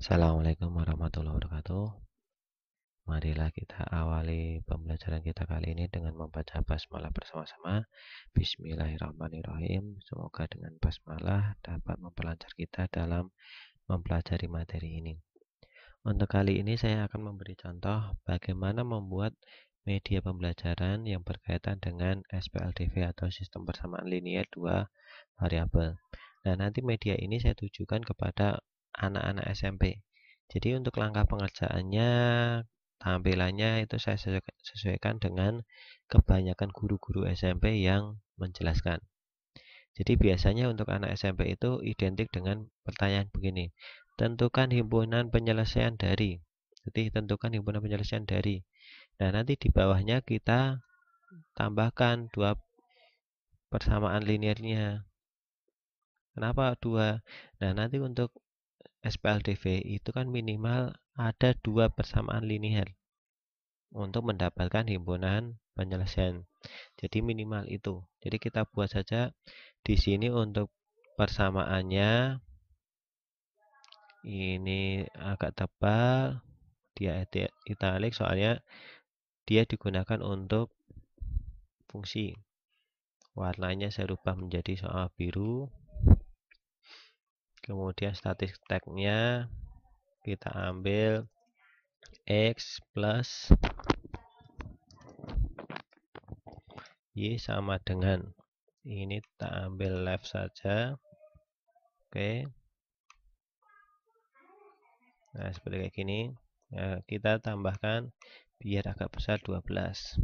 Assalamualaikum warahmatullahi wabarakatuh. Marilah kita awali pembelajaran kita kali ini dengan membaca basmalah bersama-sama. Bismillahirrahmanirrahim. Semoga dengan basmalah dapat memperlancar kita dalam mempelajari materi ini. Untuk kali ini saya akan memberi contoh bagaimana membuat media pembelajaran yang berkaitan dengan SPLDV atau sistem persamaan linear dua variabel. Nah, nanti media ini saya tujukan kepada anak-anak SMP. Jadi untuk langkah pengerjaannya, tampilannya itu saya sesuaikan dengan kebanyakan guru-guru SMP yang menjelaskan. Jadi biasanya untuk anak SMP itu identik dengan pertanyaan begini. Tentukan himpunan penyelesaian dari. Jadi tentukan himpunan penyelesaian dari. Nah, nanti di bawahnya kita tambahkan dua persamaan linearnya. Kenapa dua? Nah, nanti untuk SPLDV itu kan minimal ada dua persamaan linear untuk mendapatkan himpunan penyelesaian. Jadi minimal itu. Jadi kita buat saja di sini untuk persamaannya ini agak tebal, dia italik soalnya dia digunakan untuk fungsi. Warnanya saya rubah menjadi soal biru. Kemudian static tag-nya kita ambil X plus Y sama dengan ini, kita ambil left saja. Oke. Nah, seperti kayak gini. Nah, kita tambahkan biar agak besar 12.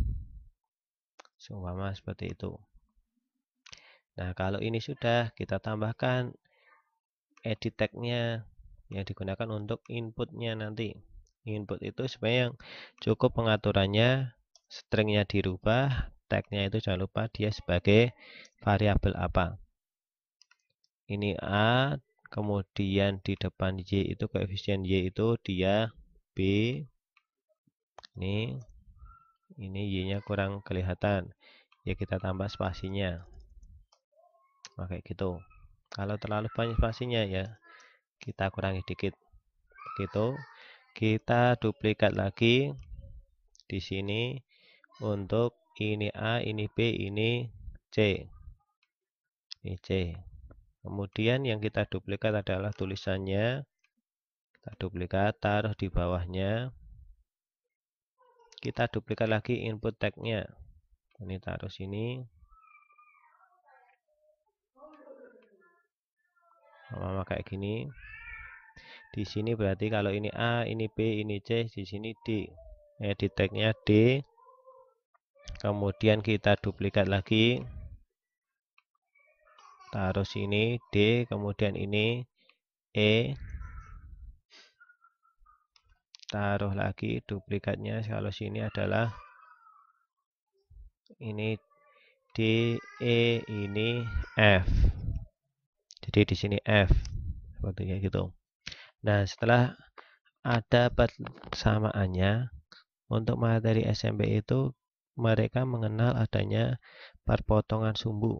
Seumpama seperti itu. Nah, kalau ini sudah, kita tambahkan edit tag-nya yang digunakan untuk inputnya nanti. Input itu sebenarnya yang cukup pengaturannya, stringnya dirubah, tag-nya itu jangan lupa dia sebagai variabel apa. Ini A, kemudian di depan Y itu koefisien Y itu dia B. Ini Y-nya kurang kelihatan. Ya kita tambah spasinya. Nah, kayak gitu. Kalau terlalu banyak spasinya ya kita kurangi dikit. Begitu. Kita duplikat lagi di sini untuk ini A, ini B, ini C. Ini C. Kemudian yang kita duplikat adalah tulisannya. Kita duplikat, taruh di bawahnya. Kita duplikat lagi input tag-nya. Ini taruh sini. Sama kayak gini. Di sini berarti kalau ini A, ini B, ini C, di sini D. Edit tag-nya D. Kemudian kita duplikat lagi. Taruh sini D, kemudian ini E. Taruh lagi duplikatnya. Kalau sini adalah ini D, E, ini F. Jadi di sini F. Seperti kayak gitu. Nah, setelah ada persamaannya, untuk materi SMP itu mereka mengenal adanya perpotongan sumbu.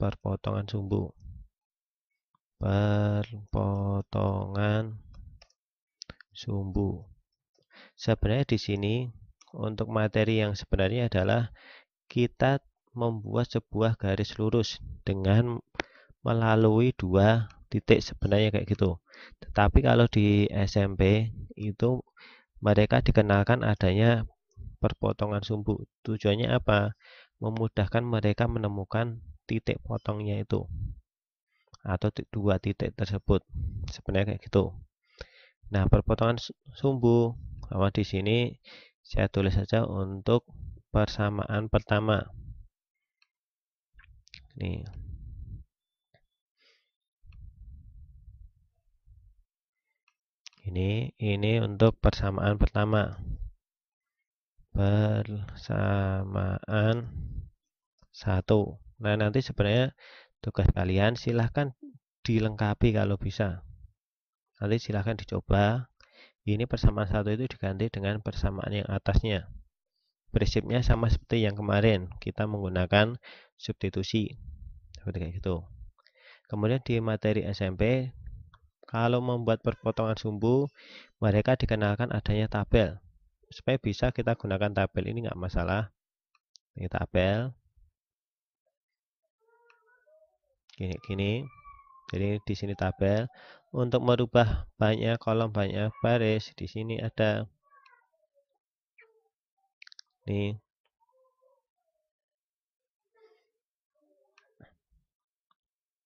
Perpotongan sumbu. Perpotongan sumbu. Sebenarnya di sini untuk materi yang sebenarnya adalah kita membuat sebuah garis lurus dengan melalui dua titik, sebenarnya kayak gitu. Tetapi kalau di SMP itu mereka dikenalkan adanya perpotongan sumbu. Tujuannya apa? Memudahkan mereka menemukan titik potongnya itu atau dua titik tersebut. Sebenarnya kayak gitu. Nah, perpotongan sumbu sama di sini saya tulis saja untuk persamaan pertama. Nih. Ini untuk persamaan pertama. Persamaan 1. Nah, nanti sebenarnya tugas kalian silahkan dilengkapi kalau bisa. Nanti silahkan dicoba. Ini persamaan 1 itu diganti dengan persamaan yang atasnya. Prinsipnya sama seperti yang kemarin. Kita menggunakan substitusi. Seperti kayak gitu. Kemudian di materi SMP Kalau membuat perpotongan sumbu, mereka dikenalkan adanya tabel. Supaya bisa kita gunakan tabel ini nggak masalah. Ini tabel. Gini. Jadi di sini tabel. Untuk merubah banyak kolom, banyak baris, di sini ada nih.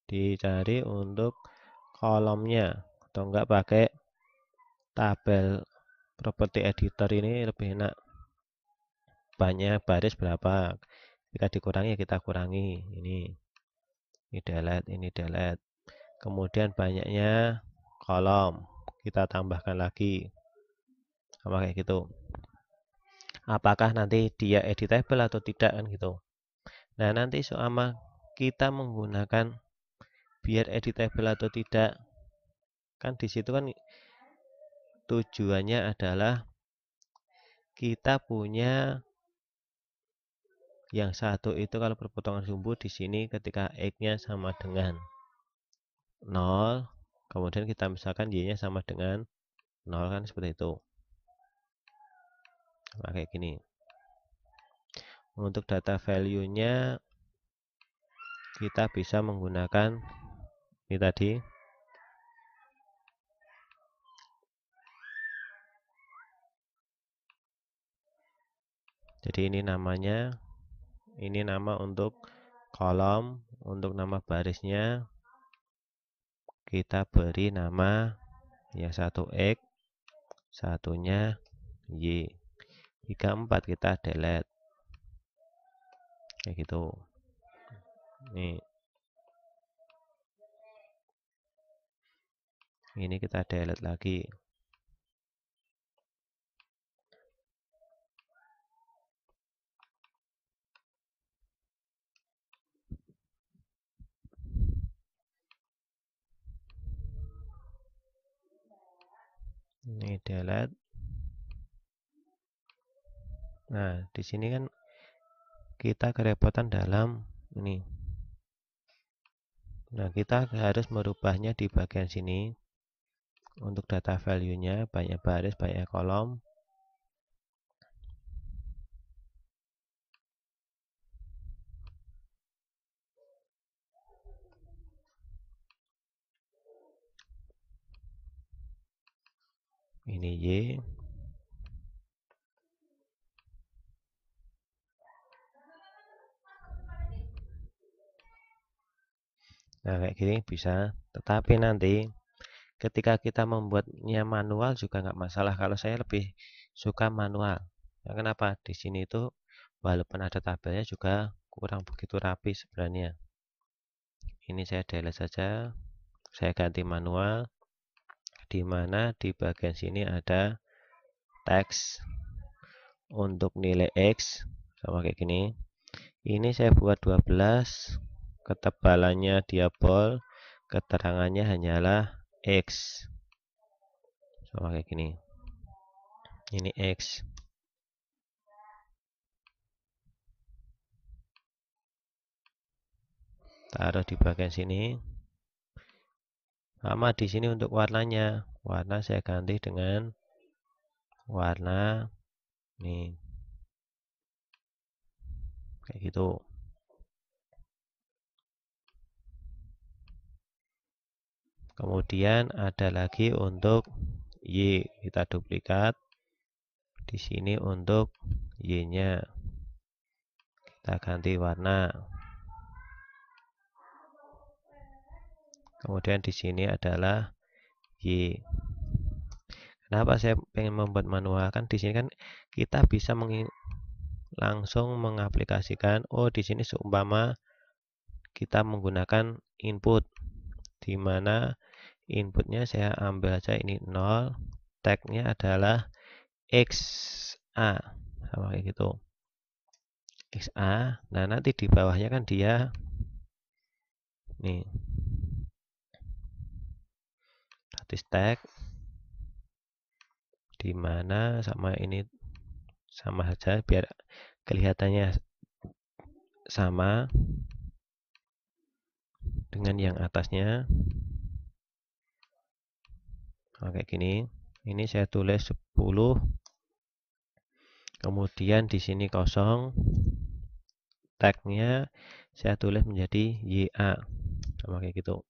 Dicari untuk kolomnya atau enggak pakai tabel properti editor ini lebih enak. Banyak baris berapa? Jika dikurangi kita kurangi. Ini delete. Kemudian banyaknya kolom kita tambahkan lagi. Sama kayak gitu. Apakah nanti dia editable atau tidak kan gitu. Nah, nanti selama kita menggunakan biar editable atau tidak, kan di situ kan tujuannya adalah kita punya yang satu itu kalau perpotongan sumbu di sini ketika x-nya sama dengan 0, kemudian kita misalkan y-nya sama dengan 0 kan seperti itu. Nah, kayak gini. Untuk data value-nya kita bisa menggunakan ini tadi. Jadi ini namanya, ini nama untuk kolom, untuk nama barisnya kita beri nama yang satu X, satunya Y. Jika 4 kita delete. Kayak gitu. Nih. Ini kita delete lagi. Ini delete. Nah, di sini kan kita kerepotan dalam ini. Nah, kita harus merubahnya di bagian sini. Untuk data value-nya banyak baris, banyak kolom. Ini Y. Nah, kayak gini bisa. Tetapi nanti ketika kita membuatnya manual juga nggak masalah. Kalau saya lebih suka manual. Ya, kenapa? Di sini itu walaupun ada tabelnya juga kurang begitu rapi sebenarnya. Ini saya delete saja. Saya ganti manual. Di mana di bagian sini ada teks untuk nilai X sama kayak gini. Ini saya buat 12. Ketebalannya diabol, keterangannya hanyalah X. Sama kayak gini. Ini X. Taruh di bagian sini. Sama di sini untuk warnanya. Warna saya ganti dengan warna nih. Kayak gitu. Kemudian ada lagi untuk Y, kita duplikat. Di sini untuk Y-nya kita ganti warna. Kemudian di sini adalah Y. Kenapa saya pengen membuat manual? Kan di sini kan kita bisa langsung mengaplikasikan. Oh, di sini seumpama kita menggunakan input, di mana inputnya saya ambil aja ini 0, tagnya adalah XA, sama kayak gitu. XA. Nah, nanti di bawahnya kan dia nih status tag, di mana sama ini sama saja biar kelihatannya sama dengan yang atasnya. Kayak gini. Ini saya tulis 10. Kemudian di sini kosong. Tagnya saya tulis menjadi YA. Sama kayak gitu.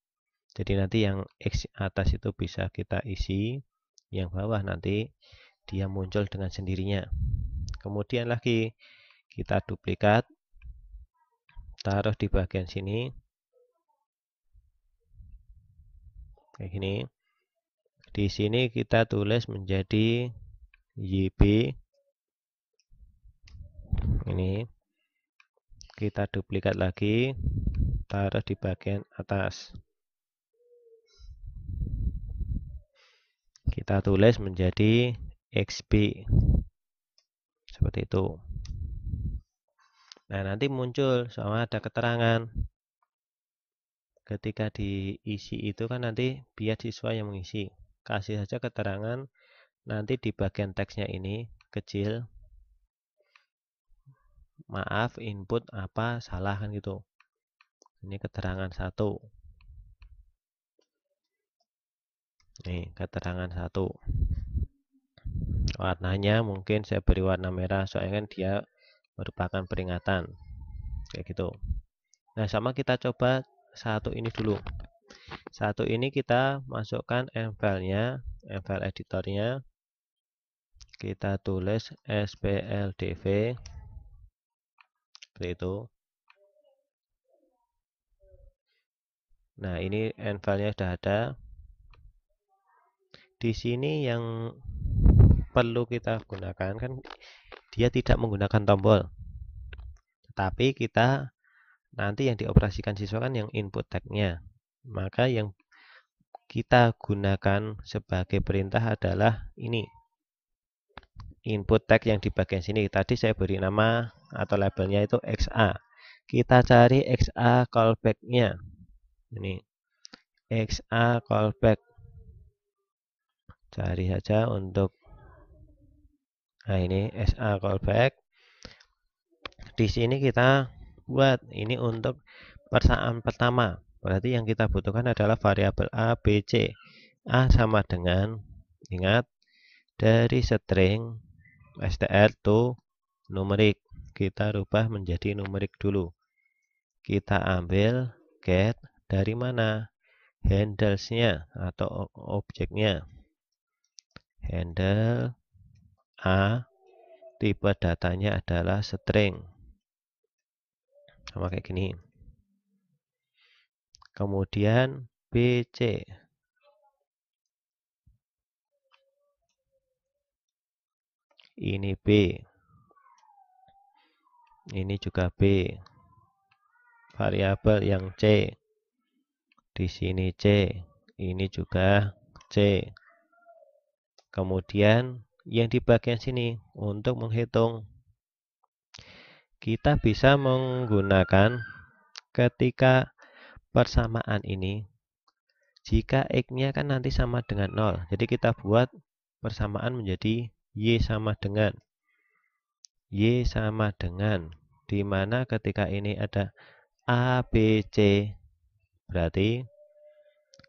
Jadi nanti yang X atas itu bisa kita isi, yang bawah nanti dia muncul dengan sendirinya. Kemudian lagi kita duplikat, taruh di bagian sini, kayak gini. Di sini kita tulis menjadi YB. Ini kita duplikat lagi, taruh di bagian atas. Kita tulis menjadi XB. Seperti itu. Nah, nanti muncul sama ada keterangan. Ketika diisi itu kan nanti biar siswa yang mengisi. Kasih saja keterangan, nanti di bagian teksnya ini kecil. Maaf, input apa salah kan gitu. Ini keterangan 1. Nih, keterangan 1. Warnanya mungkin saya beri warna merah, soalnya kan dia merupakan peringatan. Kayak gitu. Nah, sama kita coba 1 ini dulu. 1 ini kita masukkan file-nya, file editornya. Kita tulis SPLDV. Seperti itu. Nah, ini file-nya sudah ada. Di sini yang perlu kita gunakan kan dia tidak menggunakan tombol. Tetapi kita nanti yang dioperasikan siswa kan yang input tag-nya. Maka yang kita gunakan sebagai perintah adalah ini. Input tag yang di bagian sini. Tadi saya beri nama atau labelnya itu XA. Kita cari XA callback-nya. Ini XA callback. Cari saja untuk ini XA callback. Di sini kita buat ini untuk persamaan pertama. Berarti yang kita butuhkan adalah variabel A, B, C. A sama dengan, ingat, dari string str to numerik. Kita rubah menjadi numerik dulu. Kita ambil get dari mana? Handles-nya atau objeknya. Handle A, tipe datanya adalah string. Sama kayak gini. Kemudian BC. Ini B. Ini juga B. Variabel yang C. Di sini C. Ini juga C. Kemudian yang di bagian sini untuk menghitung. Kita bisa menggunakan ketika persamaan ini. Jika X-nya kan nanti sama dengan 0. Jadi kita buat persamaan menjadi Y sama dengan. Y sama dengan. Di mana ketika ini ada A, B, C. Berarti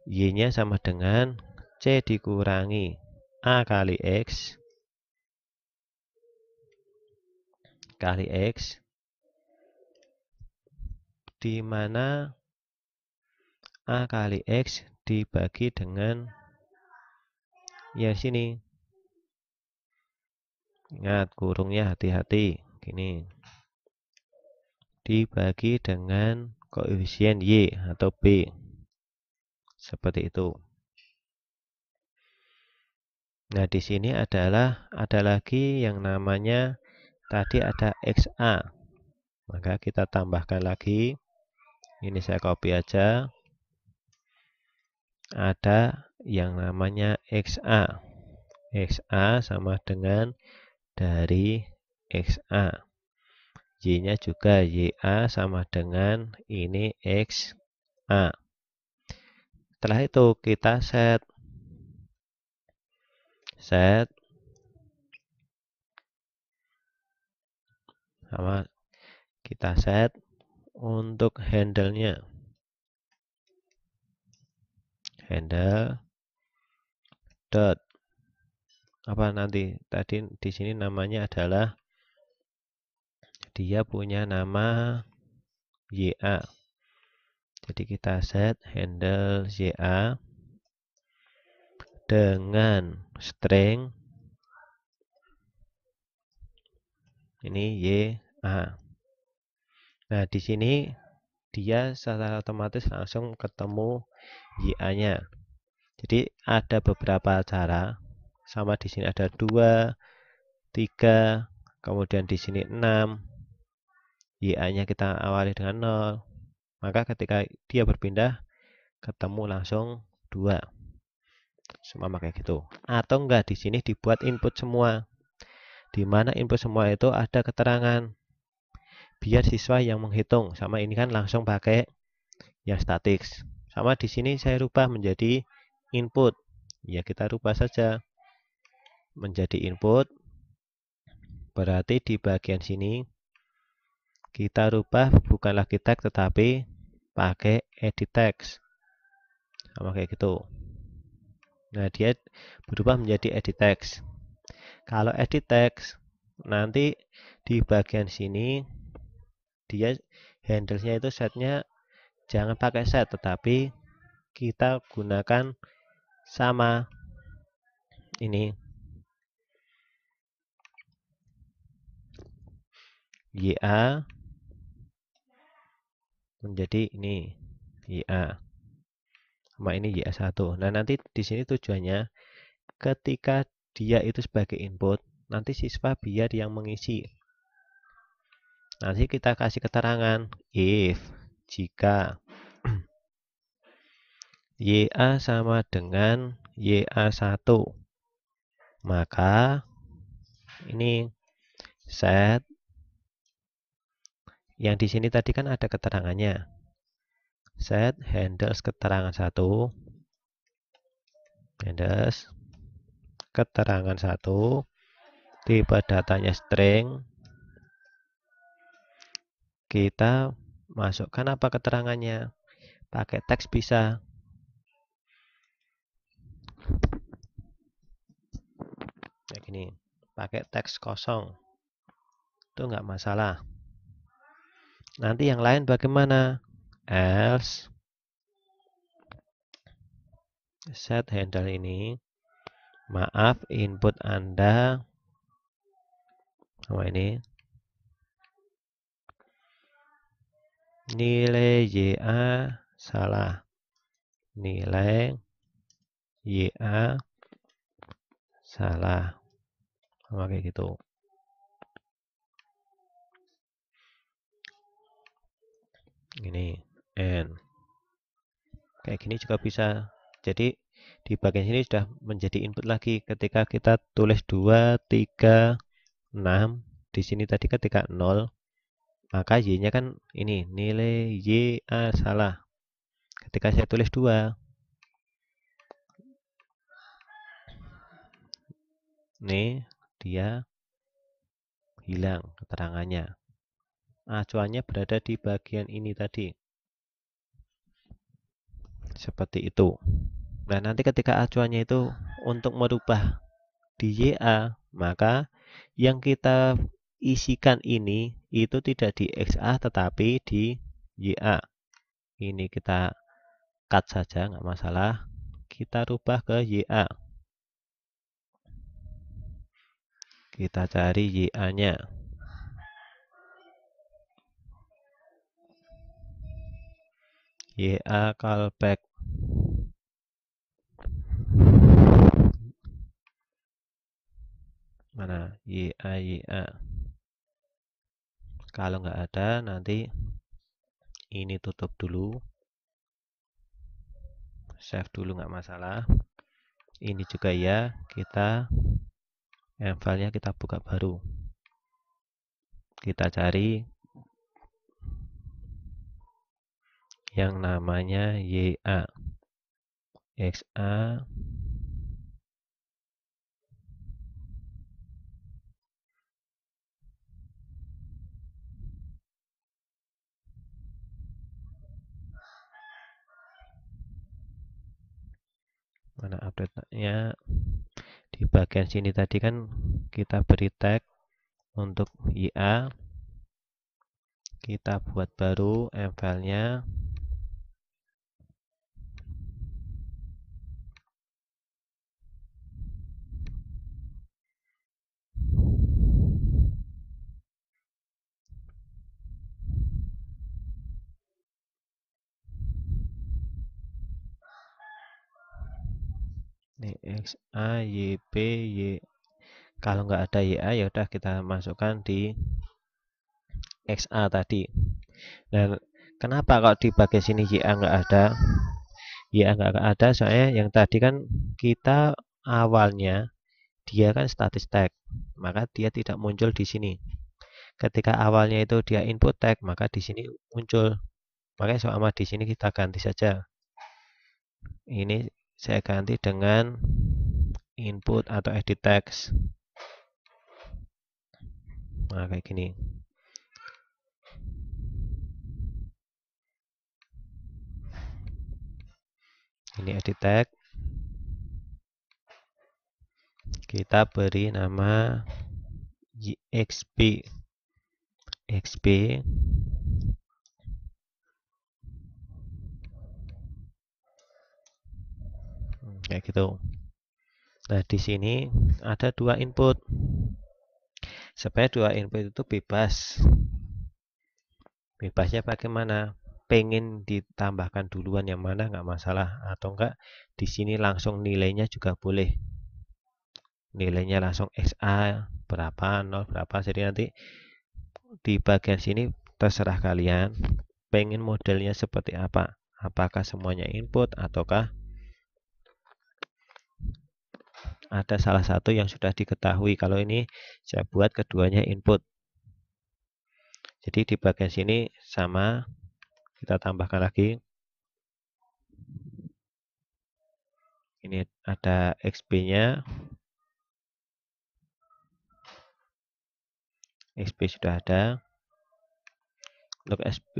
Y-nya sama dengan C dikurangi A kali X. Kali X. Di mana A kali X dibagi dengan ya sini. Ingat kurungnya hati-hati. Gini. Dibagi dengan koefisien Y atau B. Seperti itu. Nah, di sini ada lagi yang namanya tadi ada XA. Maka kita tambahkan lagi. Ini saya copy aja. Ada yang namanya XA. XA sama dengan dari XA. Y-nya juga YA sama dengan ini XA. Setelah itu kita set sama kita set untuk handle-nya. Handle dot apa nanti tadi di sini namanya adalah dia punya nama YA. Jadi kita set handle YA dengan string ini YA. Nah, di sini dia secara otomatis langsung ketemu YA-nya. Jadi ada beberapa cara. Sama di sini ada 2, 3, kemudian di sini 6. YA-nya kita awali dengan 0. Maka ketika dia berpindah ketemu langsung 2. Semua kayak gitu. Atau enggak di sini dibuat input semua. Di mana input semua itu ada keterangan. Biar siswa yang menghitung. Sama ini kan langsung pakai yang statik. Sama di sini saya rubah menjadi input. Ya kita rubah saja menjadi input. Berarti di bagian sini kita rubah bukan lagi tag tetapi pakai edit text. Sama kayak gitu. Nah, dia berubah menjadi edit text. Kalau edit text nanti di bagian sini dia handlesnya itu setnya jangan pakai set tetapi kita gunakan sama ini YA menjadi ini YA sama ini YA1. Nah, nanti di sini tujuannya ketika dia itu sebagai input, nanti siswa biar yang mengisi. Nanti kita kasih keterangan if jika YA sama dengan YA1 maka ini set yang di sini tadi kan ada keterangannya. Set handles keterangan 1 handles keterangan 1 tipe datanya string. Kita masukkan apa keterangannya? Pakai teks bisa. Kayak gini. Pakai teks kosong. Itu nggak masalah. Nanti yang lain bagaimana? Else set handle ini. Maaf, input Anda sama ini nilai YA salah. Nilai YA salah. Sama kayak gitu. Ini N. Kayak gini juga bisa. Jadi di bagian sini sudah menjadi input lagi ketika kita tulis 2, 3, 6. Di sini tadi ketika 0, maka Y-nya kan ini nilai YA salah. Ketika saya tulis 2, nih dia hilang keterangannya. Acuannya berada di bagian ini tadi. Seperti itu. Nah, nanti ketika acuannya itu untuk merubah di YA, maka yang kita isikan ini itu tidak di XA tetapi di YA. Ini kita cut saja, nggak masalah. Kita rubah ke YA. Kita cari YA-nya. YA callback. Mana? YA. Kalau nggak ada, nanti ini tutup dulu. Save dulu, nggak masalah. Ini juga ya, kita filenya kita buka baru. Kita cari yang namanya YA. XA mana update-nya? Di bagian sini tadi kan kita beri tag untuk YA, kita buat baru file-nya. Ini XA, YP, Y. Kalau nggak ada YA ya udah kita masukkan di XA tadi. Dan kenapa kalau di bagian sini YA nggak ada? YA nggak ada soalnya yang tadi kan kita awalnya dia kan status tag, maka dia tidak muncul di sini. Ketika awalnya itu dia input tag, maka di sini muncul. Makanya sama di sini kita ganti saja. Ini saya ganti dengan input atau edit text. Nah, kayak gini. Ini edit tag. Kita beri nama XP. XP. Kayak gitu. Nah, di sini ada dua input. Supaya dua input itu bebas. Bebasnya bagaimana? Pengen ditambahkan duluan yang mana nggak masalah, atau enggak di sini langsung nilainya juga boleh. Nilainya langsung XA berapa, 0 berapa. Jadi nanti di bagian sini terserah kalian pengen modelnya seperti apa. Apakah semuanya input ataukah ada salah satu yang sudah diketahui. Kalau ini saya buat keduanya input. Jadi di bagian sini sama, kita tambahkan lagi. Ini ada XP-nya. XP sudah ada. Untuk XP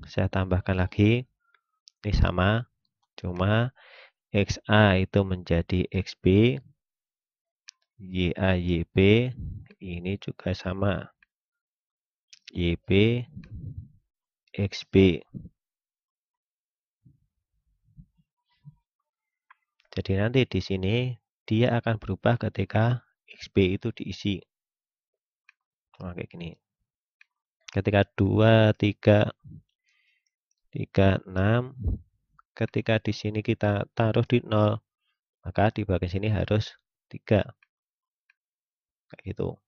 saya tambahkan lagi. Ini sama, cuma XA itu menjadi XP, YA YP ini juga sama, YP XP. Jadi nanti di sini dia akan berubah ketika XP itu diisi. Nah, kayak gini. Ketika 2, 3, 3, 6, ketika di sini kita taruh di 0, maka di bagian sini harus 3. Kayak gitu.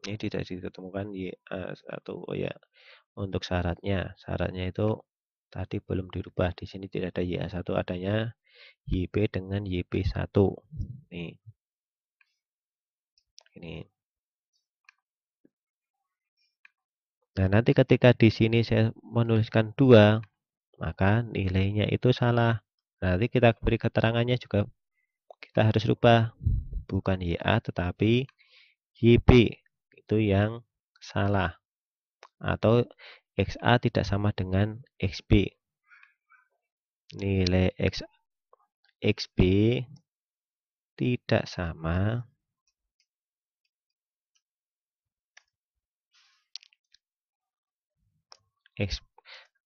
Ini tidak diketemukan YA1. Oh ya, untuk syaratnya itu tadi belum dirubah. Di sini tidak ada YA1, adanya YP dengan YP1. Nih. Ini. Nah, nanti ketika di sini saya menuliskan 2, maka nilainya itu salah. Nanti kita beri keterangannya juga kita harus rubah. Bukan YA tetapi YP. Itu yang salah. Atau XA tidak sama dengan XB. Nilai XB tidak sama X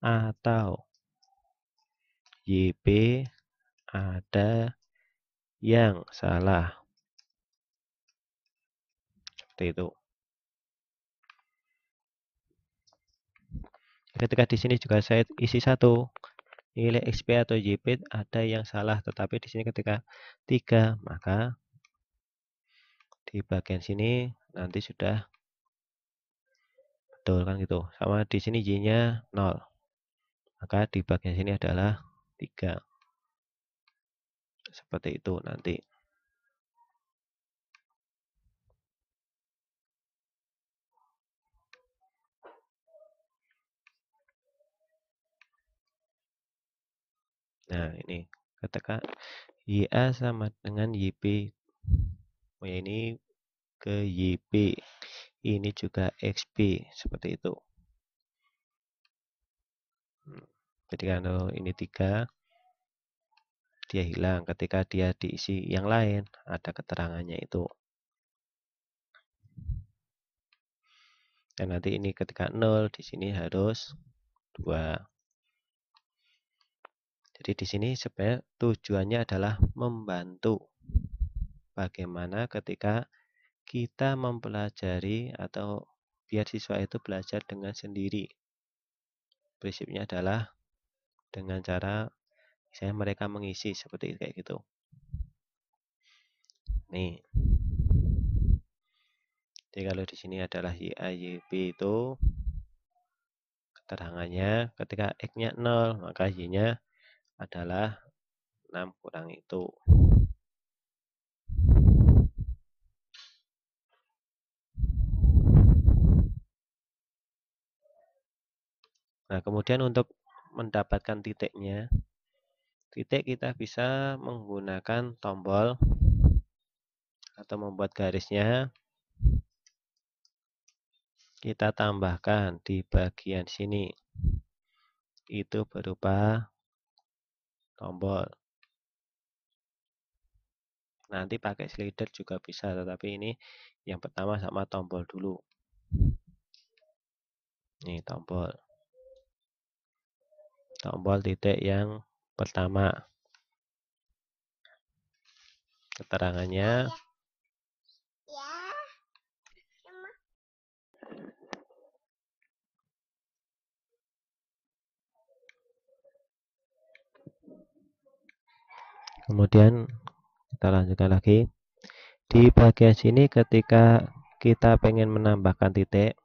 atau YP ada yang salah. Seperti itu. Ketika di sini juga saya isi 1. Nilai XP atau YP ada yang salah, tetapi di sini ketika 3, maka di bagian sini nanti sudah betul kan gitu. Sama di sini Y-nya 0. Maka di bagian sini adalah 3. Seperti itu nanti. Nah, ini ketika YA sama dengan YP. Oh ya, ini ke YP. Ini juga XP. Seperti itu. Jadi kalau ini 3, dia hilang. Ketika dia diisi yang lain, ada keterangannya itu. Dan nanti ini ketika 0, di sini harus 2. Jadi di sini sebenarnya tujuannya adalah membantu bagaimana ketika kita mempelajari atau biar siswa itu belajar dengan sendiri. Prinsipnya adalah dengan cara misalnya mereka mengisi seperti kayak gitu. Nih. Jadi kalau di sini adalah YA, YB itu keterangannya ketika X-nya 0, maka Y-nya adalah 6 kurang itu. Nah, kemudian untuk mendapatkan titiknya, titik kita bisa menggunakan tombol atau membuat garisnya. Kita tambahkan di bagian sini. Itu berupa tombol. Nanti pakai slider juga bisa, tetapi ini yang pertama sama tombol dulu. Ini tombol. Tombol titik yang pertama. Keterangannya. Kemudian kita lanjutkan lagi. Di bagian sini ketika kita pengen menambahkan titik,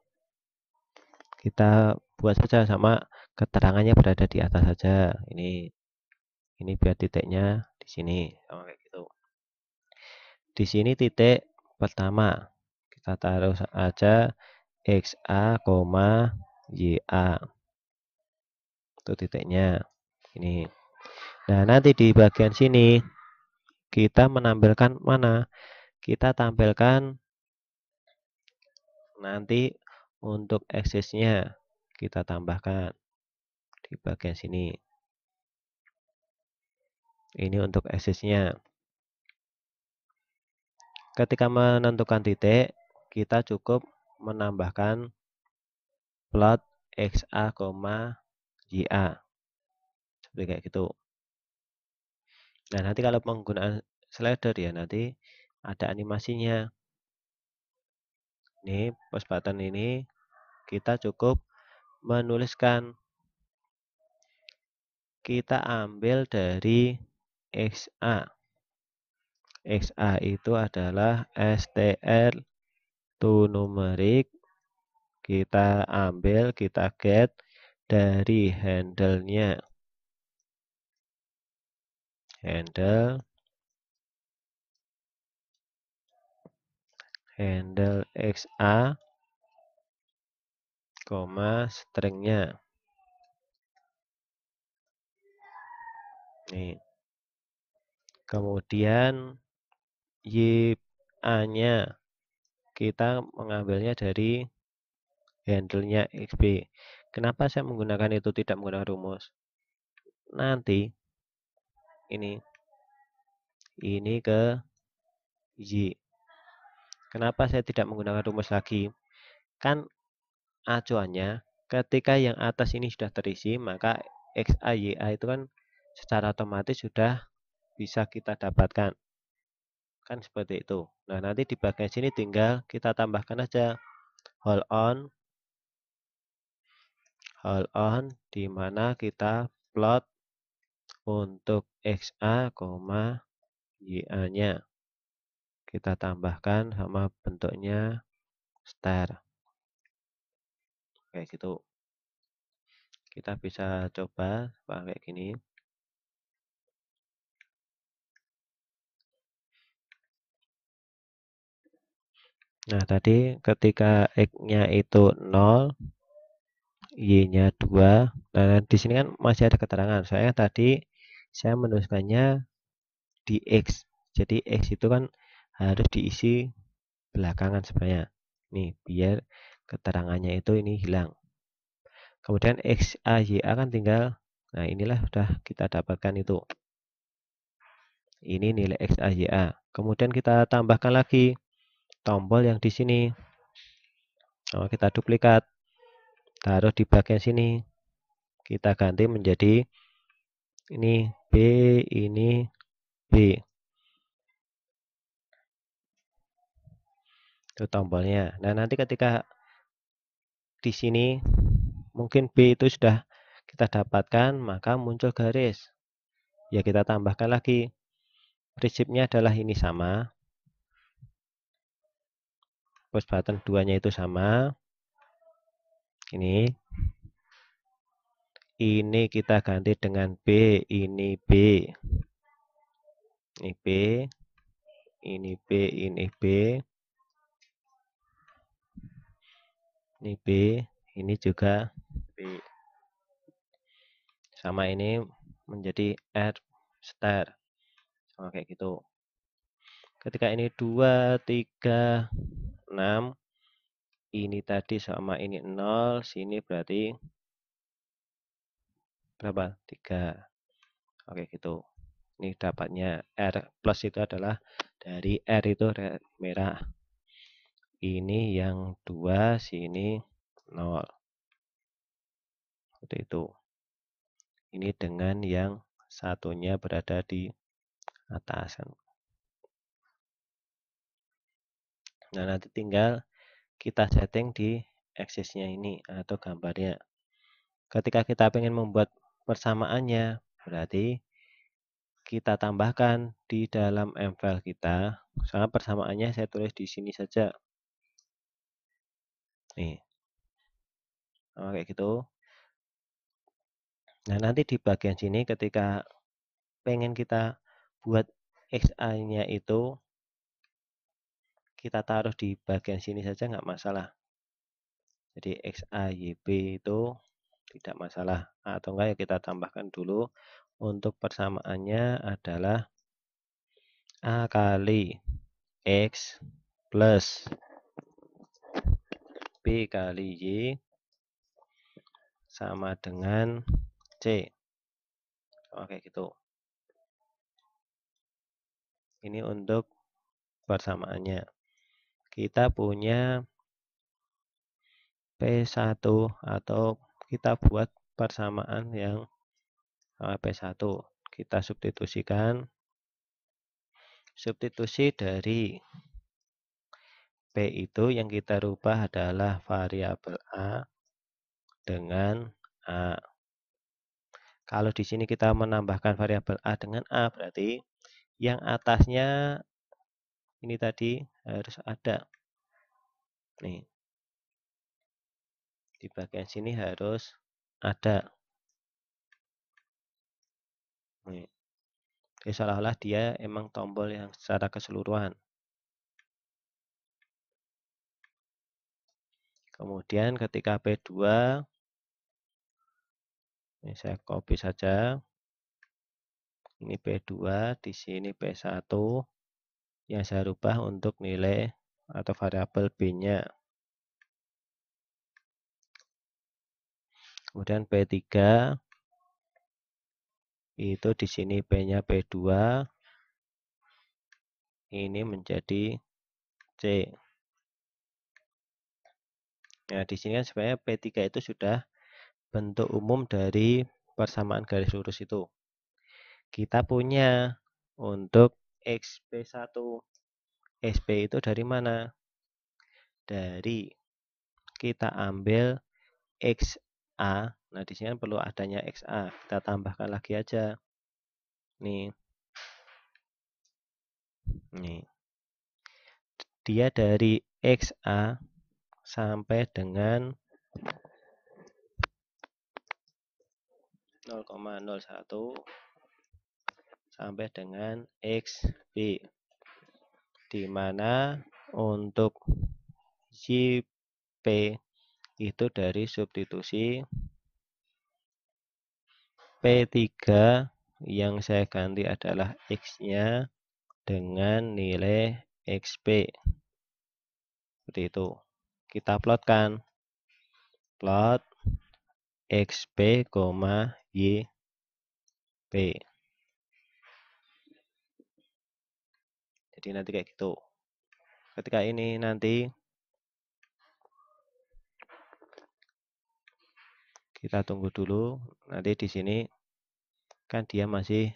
kita buat saja sama keterangannya berada di atas saja. Ini biar titiknya di sini sama kayak gitu. Di sini titik pertama kita taruh aja XA, YA. Itu titiknya. Ini. Nah, nanti di bagian sini kita menampilkan mana? Kita tampilkan nanti untuk aksesnya kita tambahkan di bagian sini. Ini untuk aksesnya. Ketika menentukan titik, kita cukup menambahkan plot XA, YA. Seperti kayak gitu. Nah, nanti kalau penggunaan slider ya nanti ada animasinya. Ini post button ini kita cukup menuliskan. Kita ambil dari XA. XA itu adalah str to numeric. Kita ambil, kita get dari handle-nya. Handle XA, string-nya. Nih. Kemudian YA-nya kita mengambilnya dari handle-nya XB. Kenapa saya menggunakan itu tidak menggunakan rumus? Nanti ini ke Y. Kenapa saya tidak menggunakan rumus lagi? Kan acuannya ketika yang atas ini sudah terisi, maka XA, YA itu kan secara otomatis sudah bisa kita dapatkan. Kan seperti itu. Nah, nanti di bagian sini tinggal kita tambahkan aja hold on di mana kita plot untuk XA, YA-nya. Kita tambahkan sama bentuknya star. Kayak gitu. Kita bisa coba pakai gini. Nah, tadi ketika X-nya itu 0, Y-nya 2. Nah, di sini kan masih ada keterangan. Soalnya tadi saya menuliskannya di X. Jadi X itu kan harus diisi belakangan sebenarnya. Nih, biar keterangannya itu ini hilang. Kemudian X, A, Y, A kan tinggal. Nah, inilah sudah kita dapatkan itu. Ini nilai XA, YA. Kemudian kita tambahkan lagi tombol yang di sini. Oh, kita duplikat, taruh di bagian sini. Kita ganti menjadi ini B, ini B. Itu tombolnya. Nah, nanti ketika di sini mungkin B itu sudah kita dapatkan, maka muncul garis. Ya, kita tambahkan lagi. Prinsipnya adalah ini sama. Push button 2-nya itu sama. Ini kita ganti dengan B, ini B. Ini B, ini B, ini B. Ini B, ini juga B. Sama ini menjadi R star. Sama kayak gitu. Ketika ini 2, 3, 6. Ini tadi sama ini 0. Sini berarti berapa? 3. Oke gitu. Ini dapatnya R plus itu adalah dari R itu merah. Ini yang 2, sini 0. Seperti itu. Ini dengan yang satunya berada di atas. Nah, nanti tinggal kita setting di aksesnya ini atau gambarnya. Ketika kita ingin membuat persamaannya, berarti kita tambahkan di dalam MFile kita. Misalnya persamaannya saya tulis di sini saja. Nih. Kayak gitu. Nah, nanti di bagian sini ketika pengen kita buat XA-nya itu kita taruh di bagian sini saja nggak masalah. Jadi XAYB itu tidak masalah. Atau enggak ya kita tambahkan dulu. Untuk persamaannya adalah A kali X plus B kali Y sama dengan C. Oke gitu. Ini untuk persamaannya. Kita punya P1 atau kita buat persamaan yang P1. Kita substitusikan. Substitusi dari P itu yang kita rubah adalah variabel A dengan A. Kalau di sini kita menambahkan variabel A dengan A, berarti yang atasnya ini tadi harus ada. Nih. Di bagian sini harus ada. Nih. Jadi seolah-olah dia emang tombol yang secara keseluruhan. Kemudian ketika P2, ini saya copy saja. Ini P2, di sini P1 yang saya rubah untuk nilai atau variabel B-nya. Kemudian P3 itu di sini P-nya P2. Ini menjadi C. Nah, di sini kan sebenarnya P3 itu sudah bentuk umum dari persamaan garis lurus itu. Kita punya untuk XP1. XP itu dari mana? Dari kita ambil XA. Nah, di sini kan perlu adanya XA. Kita tambahkan lagi aja. Nih. Nih. Dia dari XA sampai dengan 0,01 sampai dengan XB, di mana untuk JP itu dari substitusi P3 yang saya ganti adalah X-nya dengan nilai XP. Seperti itu. Kita plotkan. Plot XP, YP. Jadi nanti kayak gitu. Ketika ini nanti kita tunggu dulu. Nanti di sini kan dia masih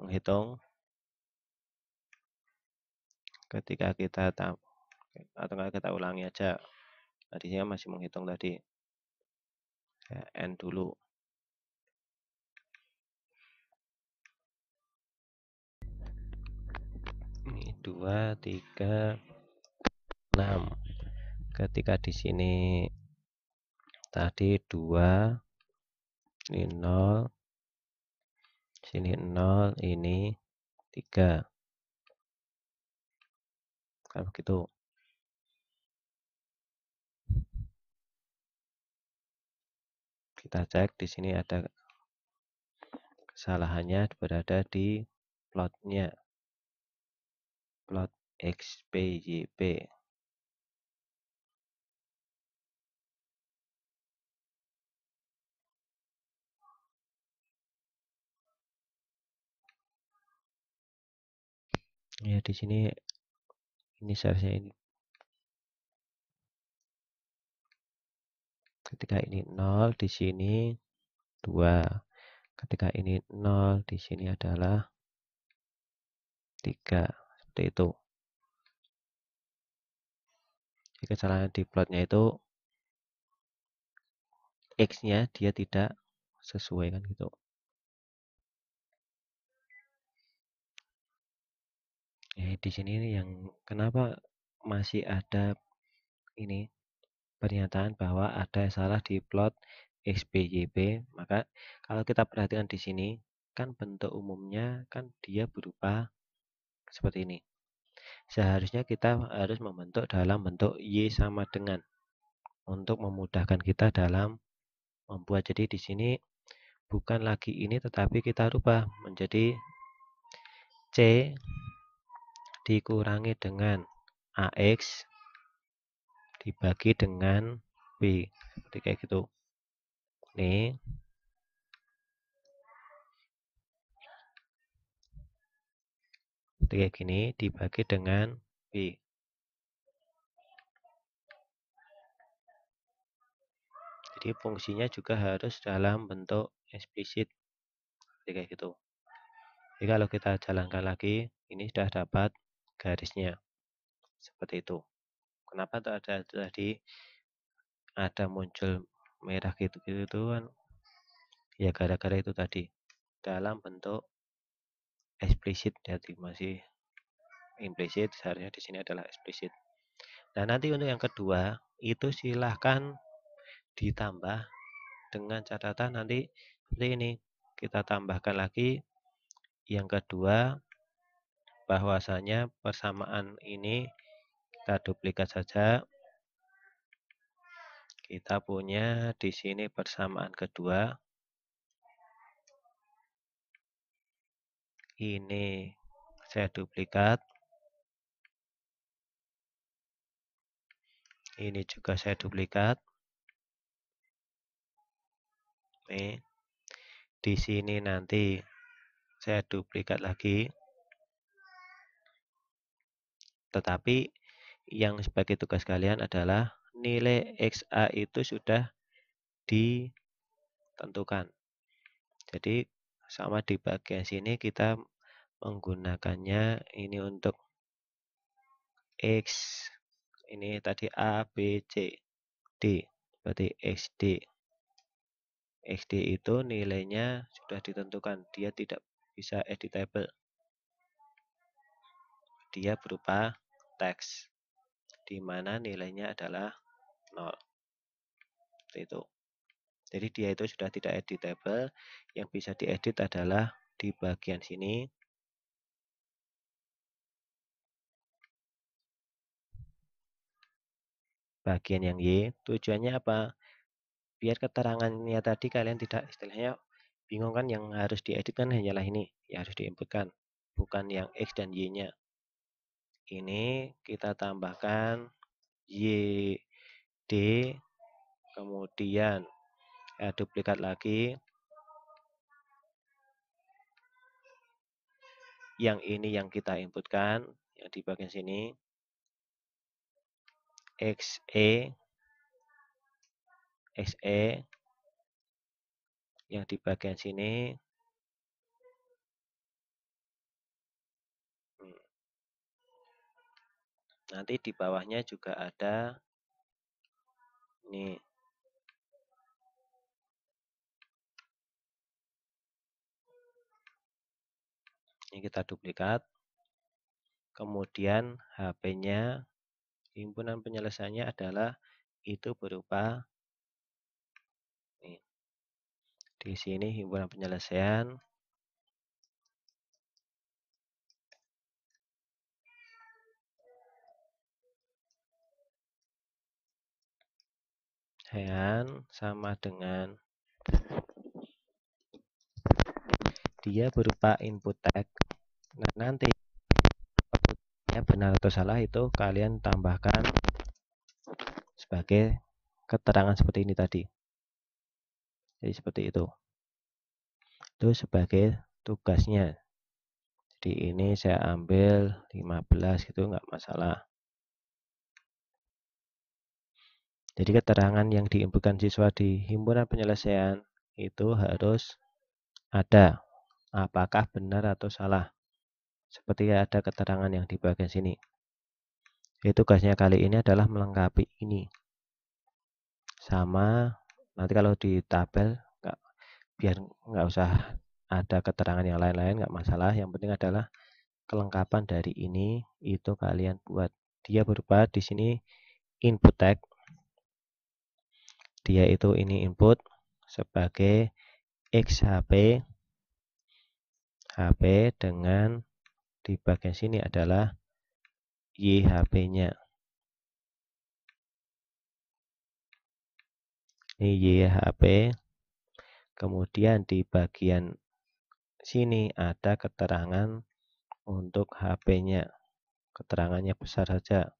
menghitung. Ketika kita atau enggak kita ulangi aja. Tadinya masih menghitung tadi. Saya end dulu. Ini 2, 3, 6. Ketika di sini tadi 2, ini 0, sini 0, ini 3. Kalau begitu. Kita cek di sini ada kesalahannya berada di plotnya. Plot XPYP. Ya di sini ini seharusnya ini. Ketika ini 0 di sini 2. Ketika ini 0 di sini adalah 3. Seperti itu. Jadi kesalahan di plotnya itu X-nya dia tidak sesuai kan gitu. Di sini yang kenapa masih ada ini pernyataan bahwa ada salah di plot XPYP, maka kalau kita perhatikan di sini kan bentuk umumnya kan dia berupa seperti ini. Seharusnya kita harus membentuk dalam bentuk Y sama dengan untuk memudahkan kita dalam membuat. Jadi di sini bukan lagi ini tetapi kita rubah menjadi C dikurangi dengan AX dibagi dengan B. Seperti kayak gitu. Nih. Seperti kayak gini dibagi dengan B. Jadi fungsinya juga harus dalam bentuk eksplisit. Seperti kayak gitu. Jadi kalau kita jalankan lagi, ini sudah dapat garisnya. Seperti itu. Kenapa tadi ada muncul merah gitu kan? Ya gara-gara itu tadi. Dalam bentuk eksplisit, jadi masih implisit, seharusnya di sini adalah eksplisit. Nah, nanti untuk yang kedua, itu silahkan ditambah dengan catatan nanti seperti ini. Kita tambahkan lagi yang kedua, bahwasanya persamaan ini kita duplikat saja. Kita punya di sini persamaan kedua. Ini saya duplikat. Ini juga saya duplikat. Nih. Di sini nanti saya duplikat lagi. Tetapi yang sebagai tugas kalian adalah nilai XA itu sudah ditentukan. Jadi sama di bagian sini kita menggunakannya ini untuk X. Ini tadi A, B, C, D. Berarti XD. XD itu nilainya sudah ditentukan. Dia tidak bisa editable. Dia berupa teks. Di mana nilainya adalah 0. Seperti itu. Jadi dia itu sudah tidak editable. Yang bisa diedit adalah di bagian sini. Bagian yang Y. Tujuannya apa? Biar keterangannya tadi kalian tidak istilahnya bingung kan, yang harus diedit kan hanyalah ini. Ya harus diinputkan. Bukan yang X dan Y-nya. Ini kita tambahkan Y, D. Kemudian duplikat lagi. yang ini yang kita inputkan, yang di bagian sini, XE, XE, yang di bagian sini, nanti di bawahnya juga ada, ini kita duplikat, kemudian HP-nya, himpunan penyelesaiannya adalah itu berupa nih, di sini himpunan penyelesaian, sama dengan dia berupa input tag. Nah, nanti benar atau salah itu kalian tambahkan sebagai keterangan seperti ini tadi. Jadi seperti itu. Itu sebagai tugasnya. Jadi ini saya ambil 15 gitu, nggak masalah. Jadi keterangan yang diinputkan siswa di himpunan penyelesaian itu harus ada. Apakah benar atau salah. Seperti ada keterangan yang di bagian sini. Jadi tugasnya kali ini adalah melengkapi ini. Sama, nanti kalau di tabel, biar nggak usah ada keterangan yang lain-lain, nggak masalah. Yang penting adalah kelengkapan dari ini, itu kalian buat. Dia berupa di sini input tag. Dia itu ini input sebagai XHP, HP dengan di bagian sini adalah YHP-nya. Ini YHP. Kemudian di bagian sini ada keterangan untuk HP-nya. Keterangannya besar saja.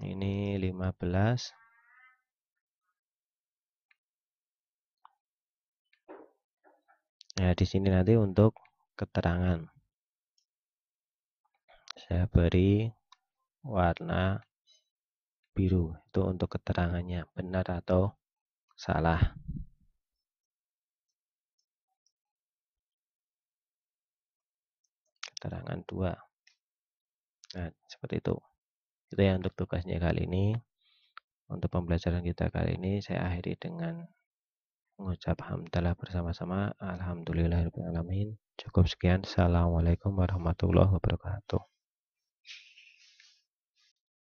Ini 15. Nah, di sini nanti untuk keterangan. Saya beri warna biru. Itu untuk keterangannya, benar atau salah. Keterangan 2. Nah, seperti itu. Itu yang untuk tugasnya kali ini. Untuk pembelajaran kita kali ini saya akhiri dengan mengucap hamdalah bersama-sama. Alhamdulillahirrahmanirrahim. Cukup sekian. Assalamualaikum warahmatullahi wabarakatuh.